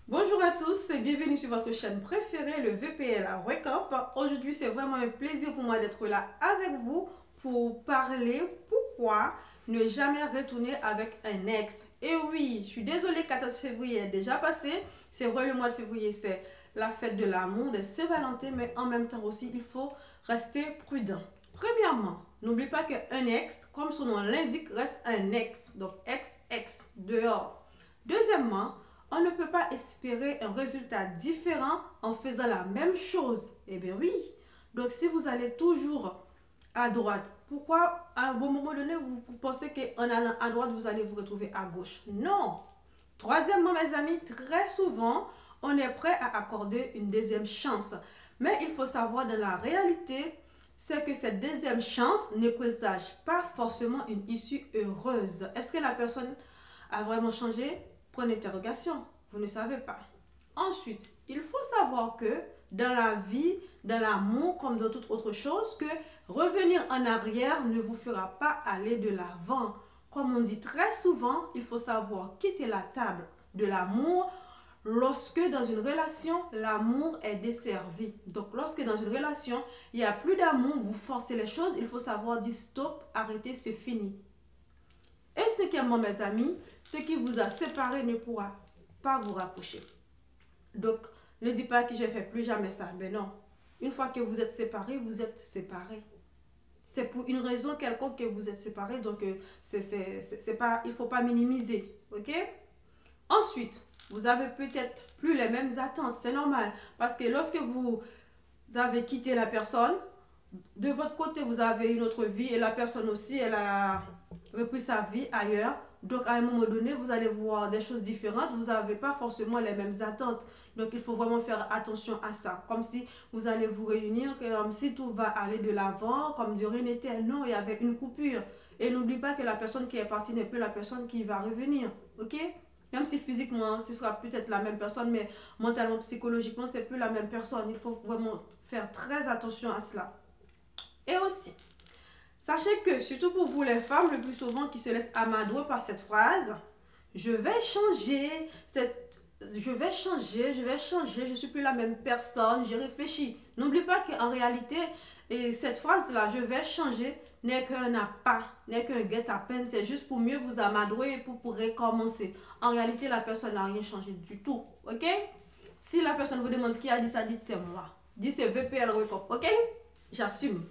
Bonjour à tous et bienvenue sur votre chaîne préférée, le VPL à Wake Up. Aujourd'hui, c'est vraiment un plaisir pour moi d'être là avec vous pour parler pourquoi ne jamais retourner avec un ex. Et oui, je suis désolée, 14 février est déjà passé. C'est vrai, le mois de février, c'est la fête de l'amour, de Saint-Valentin, mais en même temps aussi, il faut rester prudent. Premièrement, n'oublie pas qu'un ex, comme son nom l'indique, reste un ex. Donc, ex, dehors. Deuxièmement, on ne peut pas espérer un résultat différent en faisant la même chose. Eh bien oui. Donc si vous allez toujours à droite, pourquoi à un bon moment donné vous pensez qu'en allant à droite vous allez vous retrouver à gauche? Non. Troisièmement, mes amis, très souvent on est prêt à accorder une deuxième chance. Mais il faut savoir dans la réalité, c'est que cette deuxième chance ne présage pas forcément une issue heureuse. Est-ce que la personne a vraiment changé? Point d'interrogation. Vous ne savez pas. Ensuite, il faut savoir que dans la vie, dans l'amour, comme dans toute autre chose, que revenir en arrière ne vous fera pas aller de l'avant. Comme on dit très souvent, il faut savoir quitter la table de l'amour lorsque dans une relation, l'amour est desservi. Donc, lorsque dans une relation, il n'y a plus d'amour, vous forcez les choses, il faut savoir dire stop, arrêtez, c'est fini. Et cinquièmement, mes amis, ce qui vous a séparé ne pourra pas vous rapprocher. Donc, ne dis pas que je ne fais plus jamais ça. Mais non. Une fois que vous êtes séparés, vous êtes séparés. C'est pour une raison quelconque que vous êtes séparés. Donc, il ne faut pas minimiser. OK? Ensuite, vous avez peut-être plus les mêmes attentes. C'est normal. Parce que lorsque vous avez quitté la personne, de votre côté, vous avez une autre vie et la personne aussi, elle a repris sa vie ailleurs. Donc, à un moment donné, vous allez voir des choses différentes. Vous n'avez pas forcément les mêmes attentes. Donc, il faut vraiment faire attention à ça. Comme si vous allez vous réunir, comme si tout va aller de l'avant, comme de rien n'était. Non, il y avait une coupure. Et n'oublie pas que la personne qui est partie n'est plus la personne qui va revenir. OK? Même si physiquement, ce sera peut-être la même personne, mais mentalement, psychologiquement, ce n'est plus la même personne. Il faut vraiment faire très attention à cela. Et aussi, sachez que, surtout pour vous les femmes, le plus souvent qui se laissent amadouer par cette phrase, je vais changer, je ne suis plus la même personne, j'ai réfléchi. N'oublie pas qu'en réalité, et cette phrase-là, je vais changer, n'est qu'un appât, n'est qu'un guet-apens, c'est juste pour mieux vous amadouer et pour recommencer. En réalité, la personne n'a rien changé du tout, ok? Si la personne vous demande qui a dit ça, dites c'est moi. Dites c'est VPL Record, ok? J'assume.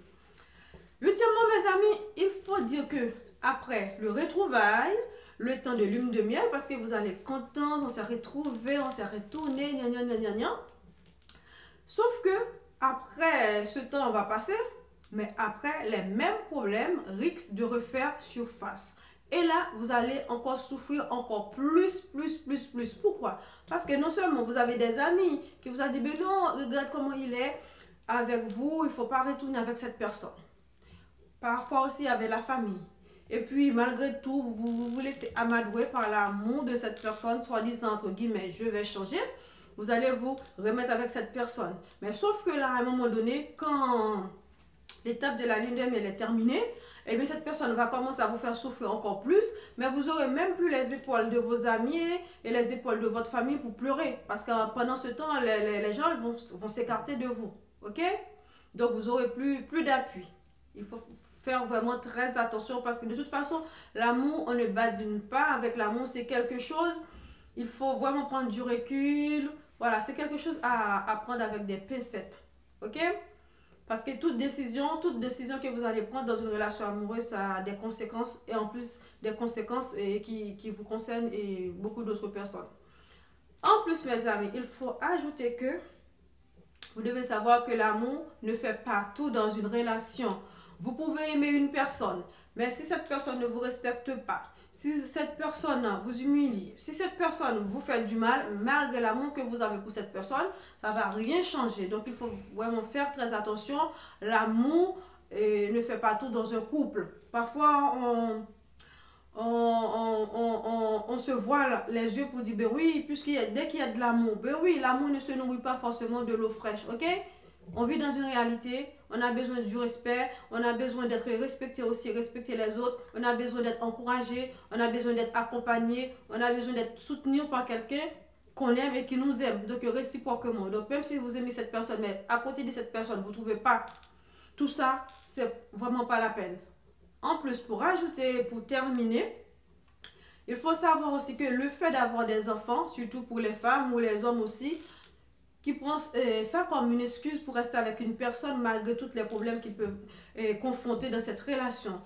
Huitièmement, mes amis, il faut dire que après le retrouvaille, le temps de lune de miel, parce que vous allez être content, on s'est retrouvé, on s'est retourné, gna gna gna gna gna. Sauf que après ce temps va passer, mais après les mêmes problèmes risquent de refaire surface. Et là, vous allez encore souffrir encore plus. Pourquoi? Parce que non seulement vous avez des amis qui vous ont dit, mais non, regarde comment il est avec vous, il ne faut pas retourner avec cette personne. Parfois aussi avec la famille. Et puis, malgré tout, vous vous laissez amadouer par l'amour de cette personne, soi-disant, entre guillemets, je vais changer. Vous allez vous remettre avec cette personne. Mais sauf que là, à un moment donné, quand l'étape de la lune de miel est terminée, eh bien, cette personne va commencer à vous faire souffrir encore plus, mais vous n'aurez même plus les épaules de vos amis et les épaules de votre famille pour pleurer. Parce que pendant ce temps, les gens vont s'écarter de vous. OK? Donc, vous n'aurez plus d'appui. Il faut faire vraiment très attention parce que de toute façon, l'amour, on ne badine pas avec l'amour. C'est quelque chose, il faut vraiment prendre du recul. Voilà, c'est quelque chose à prendre avec des pincettes. OK? Parce que toute décision que vous allez prendre dans une relation amoureuse, ça a des conséquences et en plus des conséquences qui vous concernent et beaucoup d'autres personnes. En plus, mes amis, il faut ajouter que vous devez savoir que l'amour ne fait pas tout dans une relation. Vous pouvez aimer une personne, mais si cette personne ne vous respecte pas, si cette personne vous humilie, si cette personne vous fait du mal, malgré l'amour que vous avez pour cette personne, ça ne va rien changer. Donc, il faut vraiment faire très attention. L'amour ne fait pas tout dans un couple. Parfois, on se voile les yeux pour dire, ben oui, dès qu'il y a de l'amour, ben oui, l'amour ne se nourrit pas forcément de l'eau fraîche, ok? On vit dans une réalité, on a besoin du respect, on a besoin d'être respecté aussi, respecter les autres, on a besoin d'être encouragé, on a besoin d'être accompagné, on a besoin d'être soutenu par quelqu'un. qu'on aime et qui nous aime, donc réciproquement. Donc même si vous aimez cette personne, mais à côté de cette personne, vous ne trouvez pas tout ça, c'est vraiment pas la peine. En plus, pour ajouter, pour terminer, il faut savoir aussi que le fait d'avoir des enfants, surtout pour les femmes ou les hommes aussi, qui prennent ça comme une excuse pour rester avec une personne malgré tous les problèmes qu'ils peuvent confronter dans cette relation.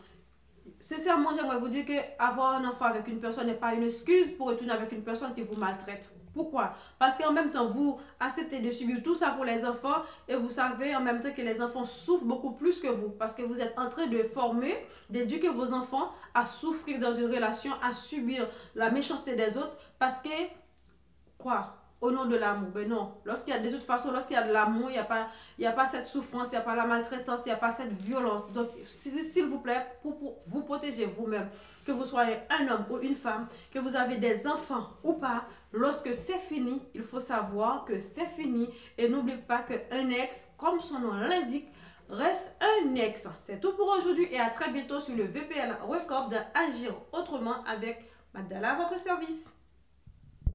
Sincèrement, j'aimerais vous dire qu'avoir un enfant avec une personne n'est pas une excuse pour retourner avec une personne qui vous maltraite. Pourquoi? Parce qu'en même temps, vous acceptez de subir tout ça pour les enfants et vous savez en même temps que les enfants souffrent beaucoup plus que vous. Parce que vous êtes en train de former, d'éduquer vos enfants à souffrir dans une relation, à subir la méchanceté des autres. Parce que, quoi? Au nom de l'amour. Ben non. Lorsqu'il y a, de toute façon, lorsqu'il y a de l'amour, il y a pas cette souffrance, il n'y a pas la maltraitance, il n'y a pas cette violence. Donc, s'il vous plaît, pour vous protéger vous-même, que vous soyez un homme ou une femme, que vous avez des enfants ou pas, lorsque c'est fini, il faut savoir que c'est fini. Et n'oubliez pas qu'un ex, comme son nom l'indique, reste un ex. C'est tout pour aujourd'hui et à très bientôt sur le VPL Wake Up d'Agir Autrement avec Magdala à votre service.